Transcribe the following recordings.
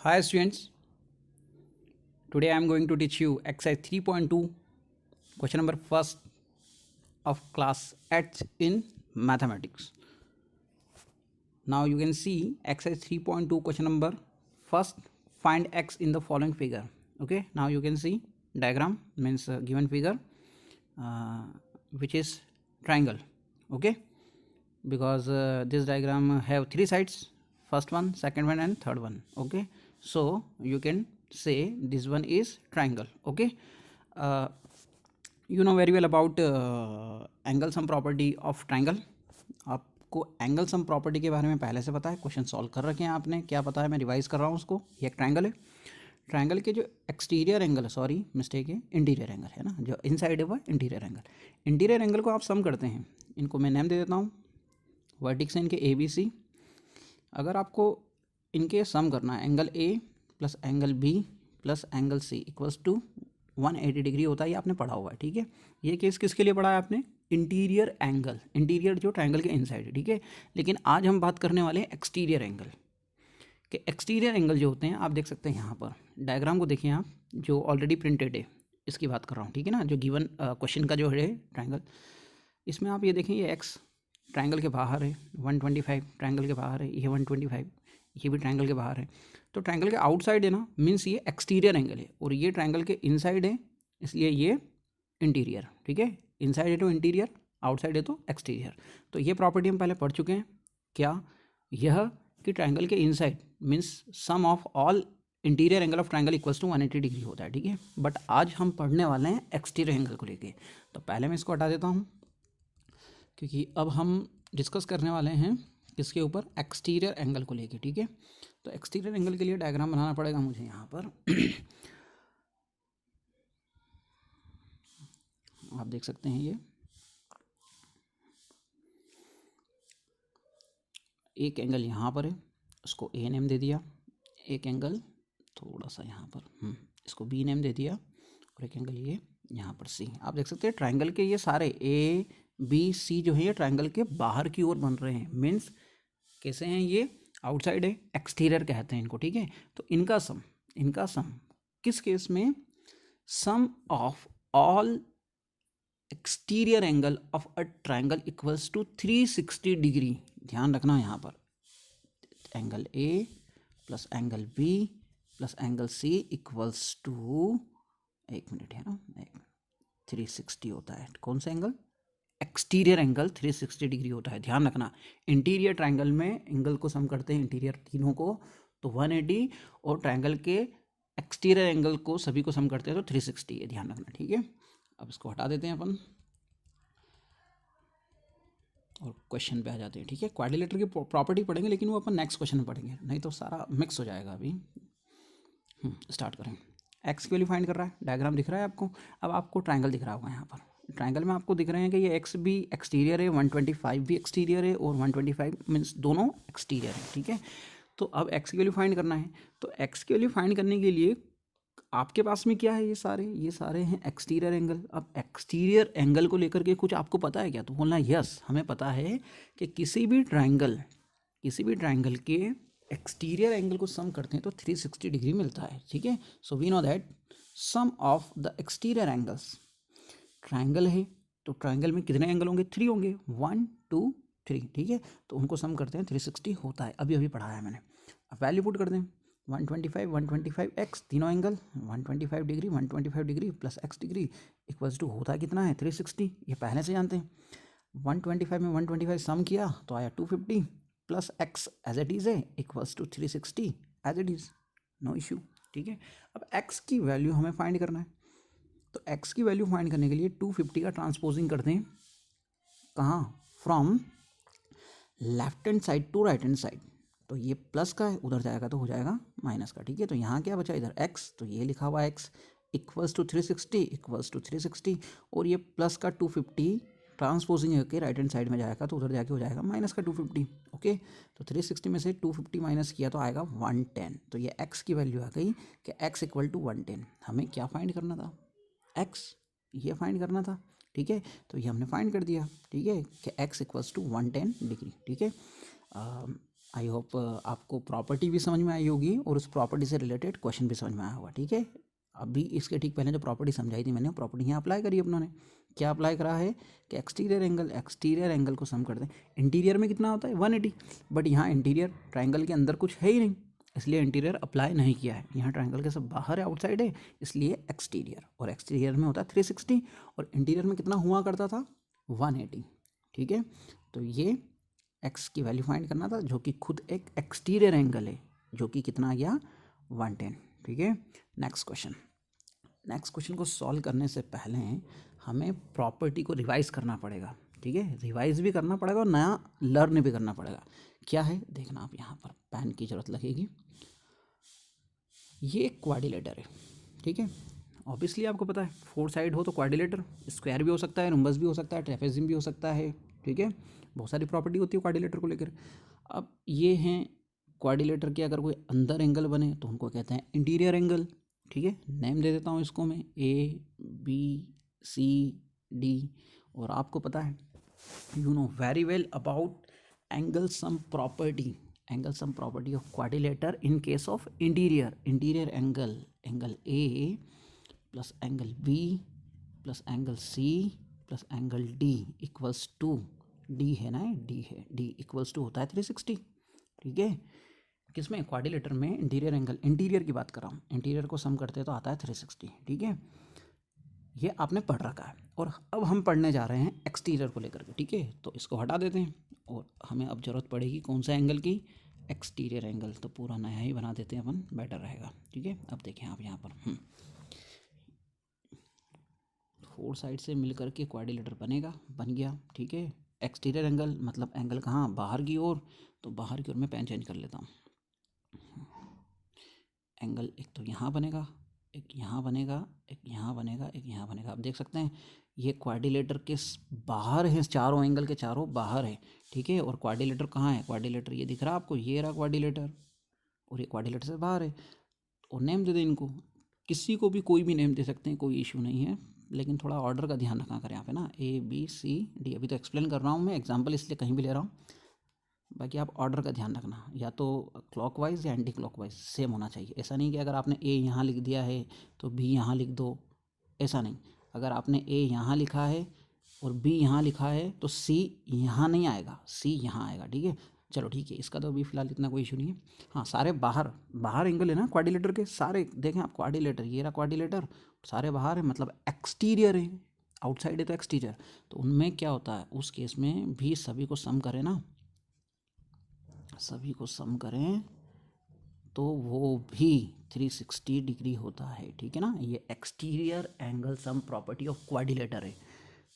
Hi students, today I am going to teach you exercise 3.2 question number first of class 8 in mathematics. Now you can see exercise 3.2 question number first, find x in the following figure. Okay, now you can see diagram means given figure which is triangle. Okay, because this diagram have three sides, first one, second one and third one. Okay, so you can say this one is triangle. Okay, uh, you know very well about angle sum property of triangle. आपको angle sum property के बारे में पहले से पता है, question solve कर रखे हैं आपने, क्या पता है, मैं रिवाइज कर रहा हूँ उसको। ये एक ट्रायंगल है, ट्रायंगल के जो एक्सटीरियर एंगल, सॉरी मिस्टेक है, इंटीरियर एंगल है ना, जो इनसाइड है वो इंटीरियर एंगल। इंटीरियर एंगल को आप सम करते हैं, इनको मैं नेम दे देता हूँ, वर्टिक्स है इनके ए बी सी। अगर आपको इनके सम करना है, angle A plus angle B plus angle C equals to 180 degree होता है, ये आपने पढ़ा हुआ है। ठीक है, ये केस किसके लिए पढ़ा है आपने? इंटीरियर एंगल, इंटीरियर जो ट्रायंगल के इनसाइड है। ठीक है, लेकिन आज हम बात करने वाले हैं एक्सटीरियर एंगल के। एक्सटीरियर एंगल जो होते हैं आप देख सकते हैं यहाँ पर डायग्राम को देखिए आप, जो ऑलरेडी प्रिंटेड है, इसकी बात कर रहा हूँ। ठीक है ना, जो गिवन क्वेश्चन का जो है ट्रायंगल, इसमें आप ये देखें, ये एक्स ट्रायंगल के बाहर है, 125 ट्रायंगल के बाहर है, ये 125 ये भी ट्रायंगल के बाहर है। तो ट्रायंगल के आउटसाइड है ना, मीन्स ये एक्सटीरियर एंगल है, और ये ट्रायंगल के इनसाइड है, इसलिए ये इंटीरियर। ठीक है, इनसाइड है तो इंटीरियर, आउटसाइड है तो एक्सटीरियर। तो ये प्रॉपर्टी हम पहले पढ़ चुके हैं। क्या? यह कि ट्रायंगल के inside means sum of all interior angle of triangle equals to 180 degree होता है। ठीक है, बट आज हम पढ़ने वाले हैं एक्सटीरियर एंगल को लेके। तो पहले मैं इसको हटा देता हूँ, क्योंकि अब हम डिस्कस करने वाले हैं किसके ऊपर? एक्सटीरियर एंगल को लेके। ठीक है, तो एक्सटीरियर एंगल के लिए डायग्राम बनाना पड़ेगा मुझे यहाँ पर। आप देख सकते हैं, ये एक एंगल यहाँ पर है, उसको ए नेम दे दिया, एक एंगल थोड़ा सा यहाँ पर इसको बी नेम दे दिया, और एक एंगल ये यहाँ पर सी। आप देख सकते हैं ट्रायंगल के ये सारे ए बी सी जो है ये ट्रायंगल के बाहर की ओर बन रहे हैं, मीन्स कैसे हैं ये? आउटसाइड है, एक्सटीरियर कहते हैं इनको। ठीक है, तो इनका सम किस केस में? Sum of all exterior angle of a triangle equals to 360 degree. ध्यान रखना यहाँ पर, angle A plus angle B plus angle C equals to, एक मिनट है ना, 360 होता है। कौन सा एंगल? एक्सटीरियर एंगल 360 डिग्री होता है। ध्यान रखना, इंटीरियर ट्रायंगल में एंगल को सम करते हैं, इंटीरियर तीनों को तो 180, और ट्रायंगल के एक्सटीरियर एंगल को सभी को सम करते हैं तो 360 है। ध्यान रखना। ठीक है, अब इसको हटा देते हैं अपन और क्वेश्चन पे आ जाते हैं। ठीक है, क्वाड्रिलेटर की प्रॉपर्टी पढ़ेंगे, लेकिन वो अपन नेक्स्ट क्वेश्चन में पढ़ेंगे, नहीं तो सारा मिक्स हो जाएगा। अभी स्टार्ट करें। एक्स की वैल्यू फाइंड कर रहा है, डायग्राम दिख रहा है आपको। अब आपको ट्रायंगल दिख रहा होगा यहाँ पर, ट्रायंगल में आपको दिख रहे हैं कि ये एक्स भी एक्सटीरियर है, 125 भी एक्सटीरियर है, और 125 मीन्स दोनों एक्सटीरियर है। ठीक है, तो अब एक्स की वैल्यू फाइंड करना है। तो एक्स की वैल्यू फाइंड करने के लिए आपके पास में क्या है? ये सारे हैं एक्सटीरियर एंगल। अब एक्सटीरियर एंगल को लेकर के कुछ आपको पता है क्या? तो बोलना यस, हमें पता है कि किसी भी ट्रायंगल के एक्सटीरियर एंगल को सम करते हैं तो 360 डिग्री मिलता है। ठीक है, so we know that sum of the exterior angles, triangle है तो ट्रायंगल में कितने एंगल होंगे? 3 होंगे, 1 2 3। ठीक है, तो उनको सम करते हैं 360 होता है। अभी पढ़ाया मैंने। अब वैल्यू पुट कर दें, 125 एक्स, तीनों angle 125 degree plus x degree equals to होता है कितना है? 360। ये पहले से जानते हैं। 125 में 125 सम किया तो आया 250 plus x as it is है equals to 360 as it is, no issue. ठीक है, अब एक्स की वैल्यू हमें फाइंड करना है। तो एक्स की वैल्यू फाइंड करने के लिए 250 का ट्रांसपोजिंग करते हैं, कहाँ? From left hand side to right hand side. तो ये प्लस का है, उधर जाएगा तो हो जाएगा माइनस का। ठीक है, तो यहाँ क्या बचा? इधर एक्स, तो ये लिखा हुआ x equals to 360 equals to 360, और ये प्लस का 250 ट्रांसपोजिंग होकर राइट हैंड साइड में जाएगा तो उधर जाके हो जाएगा माइनस का 250। ओके, तो 360 में से 250 माइनस किया तो आएगा 110। तो ये एक्स की वैल्यू आ गई कि एक्स इक्वल टू 110। हमें क्या फाइंड करना था? एक्स, ये फाइंड करना था। ठीक है, तो ये हमने फाइंड कर दिया। ठीक है, कि एक्स इक्वल्स टू 110 डिग्री। ठीक है, आई होप आपको प्रॉपर्टी भी समझ में आई होगी और उस प्रॉपर्टी से रिलेटेड क्वेश्चन भी समझ में आया होगा, ठीक है। अभी इसके ठीक पहले जो प्रॉपर्टी समझाई थी मैंने, प्रॉपर्टी यहाँ अप्लाई करी अपनों ने। क्या अप्लाई करा है कि एक्सटीरियर एंगल को सम कर दें। इंटीरियर में कितना होता है 180, बट यहाँ इंटीरियर ट्राइंगल के अंदर कुछ है ही नहीं, इसलिए इंटीरियर अप्लाई नहीं किया है। यहाँ ट्राइंगल के सब बाहर है, आउटसाइड है, इसलिए एक्सटीरियर, और एक्सटीरियर में होता है 360 और इंटीरियर में कितना हुआ करता था 180, ठीक है। तो ये एक्स की वैल्यू फाइंड करना था, जो कि खुद एक एक्सटीरियर एंगल है, जो कि कितना आ गया 110, ठीक है। नेक्स्ट क्वेश्चन को सॉल्व करने से पहले हमें प्रॉपर्टी को रिवाइज करना पड़ेगा, ठीक है। रिवाइज भी करना पड़ेगा और नया लर्न भी करना पड़ेगा। क्या है देखना, आप यहाँ पर पेन की जरूरत लगेगी। ये एक क्वाड्रिलेटर है, ठीक है। ऑब्वियसली आपको पता है 4 साइड हो तो क्वाड्रिलेटर, स्क्वायर भी हो सकता है, रोम्बस भी हो सकता है, ट्रेपेजियम भी हो सकता है, ठीक है। बहुत सारी प्रॉपर्टी होती है क्वाड्रिलेटर को लेकर। अब ये हैं क्वाड्रिलेटर के अगर कोई अंदर एंगल बने तो उनको कहते हैं इंटीरियर एंगल, ठीक है। नेम दे देता हूँ इसको मैं ABCD। और आपको पता है you know very well about angle sum property of quadrilateral in case of interior angle A plus angle B plus angle C plus angle D equals to D है ना, D इक्वल्स टू होता है 360, ठीक है। किसमें quadrilateral में interior की बात कर रहा हूँ, इंटीरियर को सम करते तो आता है 360, ठीक है। ये आपने पढ़ रखा है और अब हम पढ़ने जा रहे हैं एक्सटीरियर को लेकर के, ठीक है। तो इसको हटा देते हैं और हमें अब ज़रूरत पड़ेगी कौन सा एंगल की, एक्सटीरियर एंगल। तो पूरा नया ही बना देते हैं अपन, बेटर रहेगा, ठीक है। अब देखें आप यहाँ पर 4 साइड से मिल करके क्वाड्रिलेटर बन गया, ठीक है। एक्सटीरियर एंगल मतलब एंगल कहाँ, बाहर की ओर, तो बाहर की ओर मैं पेन चेंज कर लेता हूँ। एंगल एक तो यहाँ बनेगा, एक यहाँ बनेगा, एक यहाँ बनेगा, एक यहाँ बनेगा। आप देख सकते हैं ये क्वाड्रिलेटर के बाहर है, चारों एंगल के चारों बाहर है, ठीक है। और क्वाड्रिलेटर कहाँ है, क्वाड्रिलेटर ये दिख रहा है आपको, ये रहा क्वाड्रिलेटर, और ये क्वाड्रिलेटर से बाहर है। और नेम दे दें इनको, किसी को भी कोई भी नेम दे सकते हैं, कोई इशू नहीं है, लेकिन थोड़ा ऑर्डर का ध्यान रखा करें यहाँ पे ना, ABCD। अभी तो एक्सप्लेन कर रहा हूँ मैं, एग्जाम्पल इसलिए कहीं भी ले रहा हूँ, बाकी आप ऑर्डर का ध्यान रखना, या तो क्लॉकवाइज या एंटी क्लॉकवाइज सेम होना चाहिए। ऐसा नहीं कि अगर आपने A यहाँ लिख दिया है तो B यहाँ लिख दो, ऐसा नहीं। अगर आपने A यहाँ लिखा है और B यहाँ लिखा है तो C यहाँ नहीं आएगा, C यहाँ आएगा, ठीक है। चलो ठीक है, इसका तो अभी फिलहाल इतना कोई इशू नहीं है। हाँ, सारे बाहर एंगल है ना क्वाड्रिलेटर के, सारे देखें आप, क्वाड्रिलेटर ये रहा क्वाड्रिलेटर, सारे बाहर है मतलब एक्सटीरियर है, आउटसाइड है तो एक्सटीरियर। तो उनमें क्या होता है, उस केस में भी सभी को सम करें ना, सभी को सम करें तो वो भी 360 डिग्री होता है, ठीक है ना। ये exterior angle sum property of quadrilateral है।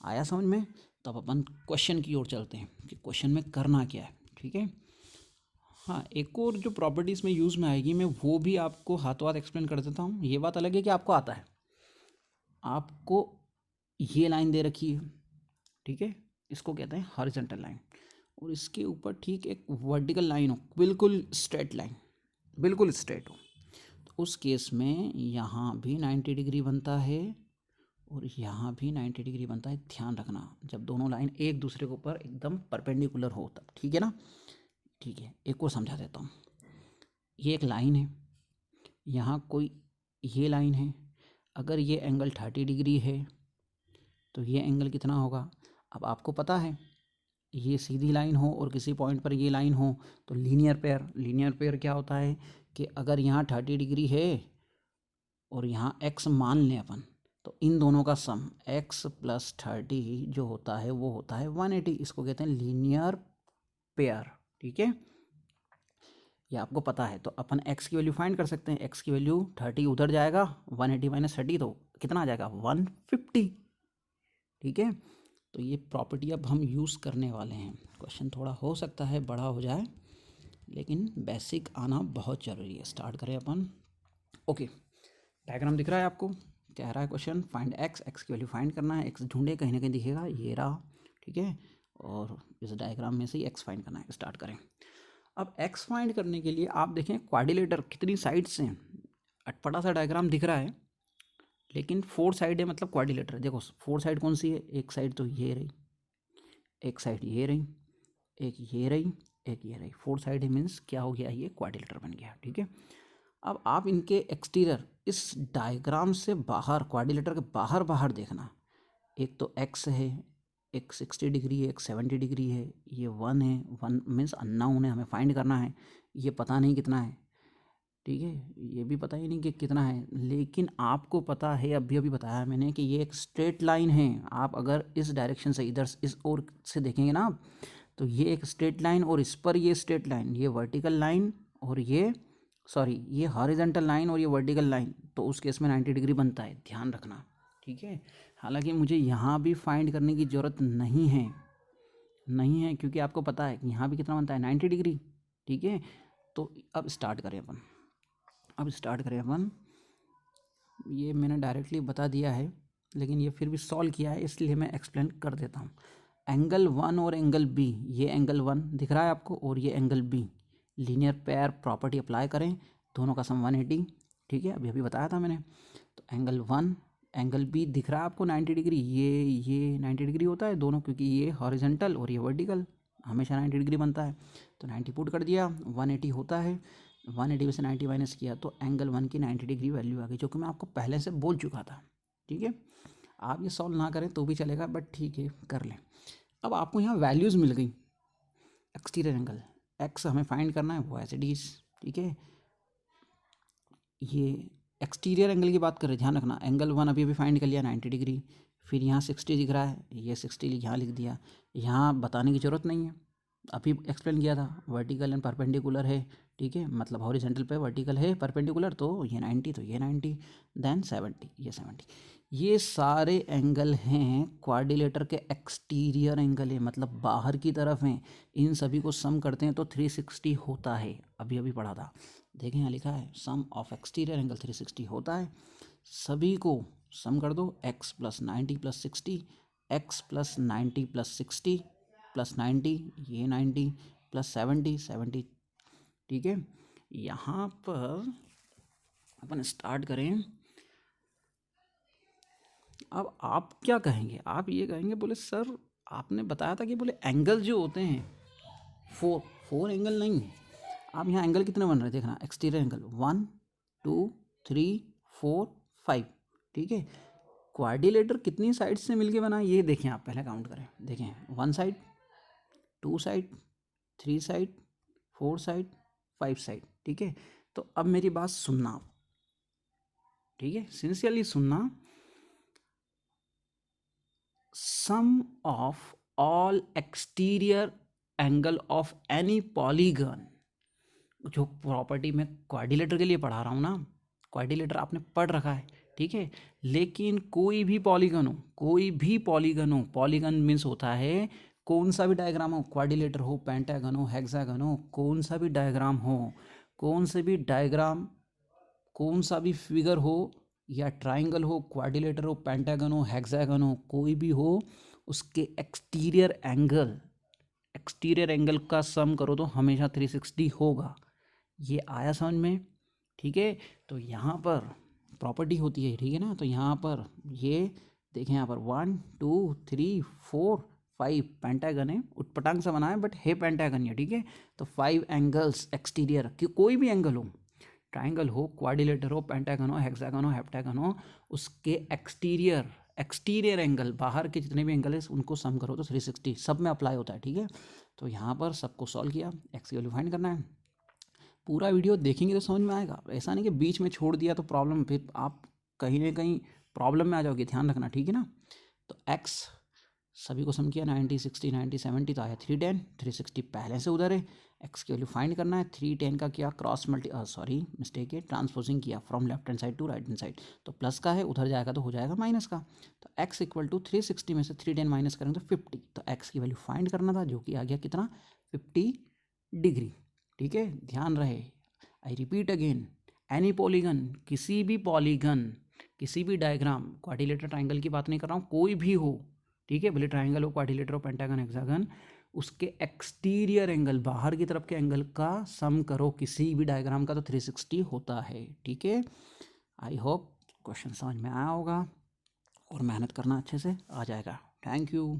आया समझ में। तो अब अपन क्वेश्चन की ओर चलते हैं कि क्वेश्चन में करना क्या है, ठीक है। हाँ, एक और जो प्रॉपर्टीज़ में यूज़ में आएगी, मैं वो भी आपको हाथों हाथ एक्सप्लेन कर देता हूँ। ये बात अलग है कि आपको आता है, आपको ये लाइन दे रखी है, ठीक है, इसको कहते हैं हॉरिजॉन्टल लाइन, और इसके ऊपर ठीक एक वर्टिकल लाइन हो, बिल्कुल स्ट्रेट लाइन, बिल्कुल स्ट्रेट हो, तो उस केस में यहाँ भी 90 डिग्री बनता है और यहाँ भी 90 डिग्री बनता है। ध्यान रखना, जब दोनों लाइन एक दूसरे के ऊपर एकदम परपेंडिकुलर हो तब, ठीक है ना। ठीक है, एक और समझा देता हूँ। ये एक लाइन है, यहाँ कोई ये लाइन है, अगर ये एंगल 30 डिग्री है तो ये एंगल कितना होगा। अब आपको पता है ये सीधी लाइन हो और किसी पॉइंट पर ये लाइन हो तो लीनियर पेयर क्या होता है कि अगर यहाँ 30 डिग्री है और यहाँ x मान लें अपन, तो इन दोनों का सम x प्लस 30 जो होता है वो होता है 180। इसको कहते हैं लीनियर पेयर, ठीक है। ये आपको पता है, तो अपन x की वैल्यू फाइंड कर सकते हैं। x की वैल्यू 30 उधर जाएगा, 180 माइनस 30 तो कितना आ जाएगा 150, ठीक है। तो ये प्रॉपर्टी अब हम यूज़ करने वाले हैं। क्वेश्चन थोड़ा हो सकता है बड़ा हो जाए, लेकिन बेसिक आना बहुत ज़रूरी है। स्टार्ट करें अपन। ओके, डायग्राम दिख रहा है आपको, कह रहा है क्वेश्चन फाइंड एक्स की वैल्यू फाइंड करना है। एक्स ढूंढे, कहीं ना कहीं दिखेगा, ये रहा, ठीक है। और इस डायग्राम में से ही एक्स फाइंड करना है। स्टार्ट करें। अब एक्स फाइंड करने के लिए आप देखें क्वाड्रिलेटर कितनी साइड्स हैं, अटपटा सा डायग्राम दिख रहा है, लेकिन 4 साइड है मतलब क्वाड्रिलेटर। देखो 4 साइड कौन सी है, एक साइड तो ये रही, एक साइड ये रही, एक ये रही, एक ये रही, 4 साइड मीन्स क्या हो गया, ये क्वाड्रिलेटर बन गया, ठीक है। अब आप इनके एक्सटीरियर इस डायग्राम से बाहर, क्वाड्रिलेटर के बाहर बाहर देखना, एक तो एक्स है, एक 60 डिग्री है, एक 70 डिग्री है, ये 1 है, 1 मीन्स अननोन है, हमें फाइंड करना है, ये पता नहीं कितना है, ठीक है, ये भी पता ही नहीं कि कितना है, लेकिन आपको पता है, अभी अभी बताया मैंने कि ये एक स्ट्रेट लाइन है। आप अगर इस डायरेक्शन से इधर इस ओर से देखेंगे ना आप, तो ये एक स्ट्रेट लाइन, और इस पर ये स्ट्रेट लाइन, ये वर्टिकल लाइन, और ये ये हॉरिजॉन्टल लाइन और ये वर्टिकल लाइन, तो उस केस में 90 डिग्री बनता है, ध्यान रखना, ठीक है। हालांकि मुझे यहाँ भी फाइंड करने की ज़रूरत नहीं है क्योंकि आपको पता है कि यहाँ भी कितना बनता है, 90 डिग्री, ठीक है। तो अब स्टार्ट करें अपन, ये मैंने डायरेक्टली बता दिया है, लेकिन ये फिर भी सॉल्व किया है, इसलिए मैं एक्सप्लेन कर देता हूँ। एंगल 1 और एंगल बी, ये एंगल 1 दिख रहा है आपको और ये angle B, linear pair property apply करें, दोनों का सम 180, ठीक है, अभी बताया था मैंने। तो एंगल 1 एंगल बी दिख रहा है आपको 90 डिग्री, ये 90 डिग्री होता है दोनों, क्योंकि ये हॉरिजॉन्टल और ये वर्टिकल, हमेशा 90 डिग्री बनता है। तो 90 पुट कर दिया, 180 होता है, 180 में से 90 माइनस किया तो एंगल 1 की 90 डिग्री वैल्यू आ गई, जो कि मैं आपको पहले से बोल चुका था, ठीक है। आप ये सॉल्व ना करें तो भी चलेगा, बट ठीक है कर लें। अब आपको यहाँ वैल्यूज़ मिल गई, एक्सटीरियर एंगल एक्स हमें फाइंड करना है, वो एज इट इज, ठीक है। ये एक्सटीरियर एंगल की बात करें, ध्यान रखना, एंगल 1 अभी फाइंड कर लिया 90 डिग्री, फिर यहाँ 60 दिख रहा है, ये 60 यहाँ लिख दिया, यहाँ बताने की ज़रूरत नहीं है, अभी एक्सप्लेन किया था, वर्टिकल एंड परपेंडिकुलर है, ठीक है, मतलब हॉरिजॉन्टल पे वर्टिकल है, परपेंडिकुलर तो ये 90, तो ये 90, देन 70, ये 70, ये सारे एंगल हैं क्वाड्रिलेटर के एक्सटीरियर एंगल है, मतलब बाहर की तरफ हैं। इन सभी को सम करते हैं तो 360 होता है, अभी पढ़ा था, देखें यहाँ लिखा है सम ऑफ एक्सटीरियर एंगल 360 होता है। सभी को सम कर दो, x plus 90 plus 60, x plus 90 plus 60 plus 90, ये 90 प्लस 70, ठीक है। यहाँ पर अपन स्टार्ट करें। अब आप क्या कहेंगे, आप ये कहेंगे, बोले सर आपने बताया था कि बोले एंगल जो होते हैं फोर एंगल नहीं है। आप यहाँ एंगल कितने बन रहे हैं देखना, एक्सटीरियर एंगल 1 2 3 4 5, ठीक है। क्वाड्रिलेटर कितनी साइड से मिलके बना ये देखें, आप पहले काउंट करें, देखें 1 side, 2 side, 3 side, 4 side, 5 side, ठीक है। तो अब मेरी बात सुनना आप, ठीक है, सिंसियरली सुनना। Sum of all exterior angle of any polygon, जो प्रॉपर्टी मैं क्वाड्रिलेटर के लिए पढ़ा रहा हूँ ना, क्वाड्रिलेटर आपने पढ़ रखा है, ठीक है, लेकिन कोई भी पॉलीगन हो, पॉलीगन मीन्स होता है कौन सा भी डायग्राम हो, क्वाड्रिलेटर हो, पेंटागन हो, हेक्सागन हो, कौन सा भी डायग्राम हो, कौन सा भी फिगर हो, या ट्राइंगल हो, क्वाड्रिलेटर हो, पेंटागन हो, हेक्सागन हो, कोई भी हो, उसके एक्सटीरियर एंगल का सम करो तो हमेशा 360 होगा। ये आया समझ में, ठीक है। तो यहाँ पर प्रॉपर्टी होती है, ठीक है ना, तो यहाँ पर ये देखें, यहाँ पर 1 2 3 4 5 पेंटागन है, उटपटांग सा बना है बट है पेंटागन है, ठीक है। तो 5 एंगल्स एक्सटीरियर की, कोई भी एंगल हो, ट्राइंगल हो, क्वाड्रिलेटर हो, पेंटागन हो, हेक्सागन हो, हेप्टागन हो, उसके एक्सटीरियर एंगल, बाहर के जितने भी एंगल है उनको सम करो तो 360 सब में अप्लाई होता है, ठीक है। तो यहाँ पर सबको सॉल्व किया, एक्स की वैल्यू फाइंड करना है। पूरा वीडियो देखेंगे तो समझ में आएगा, ऐसा नहीं कि बीच में छोड़ दिया तो प्रॉब्लम, फिर आप कहीं ना कहीं प्रॉब्लम में आ जाओगे, ध्यान रखना, ठीक है ना। तो एक्स सभी को सम किया, 90 60 90 70, तो आया 310, 360 पहले से उधर है, एक्स की वैल्यू फाइंड करना है। 310 का किया क्रॉस मिस्टेक है, ट्रांसपोजिंग किया from left hand side to right hand side, तो प्लस का है, उधर जाएगा तो हो जाएगा माइनस का। तो एक्स इक्वल टू 360 में से 310 माइनस करेंगे तो 50, तो एक्स की वैल्यू फाइंड करना था, जो कि आ गया कितना, 50 डिग्री, ठीक है। ध्यान रहे, I repeat again, any polygon, किसी भी डायग्राम, क्वाड्रिलेटर ट्राइंगल की बात नहीं कर रहा हूँ, कोई भी हो, ठीक है, भले ट्राइंगल हो, क्वाड्रिलेटर हो, पेंटागन, हेक्सागन, उसके एक्सटीरियर एंगल, बाहर की तरफ के एंगल का सम करो किसी भी डायग्राम का तो 360 होता है, ठीक है। आई होप क्वेश्चन समझ में आया होगा और मेहनत करना अच्छे से आ जाएगा। Thank you.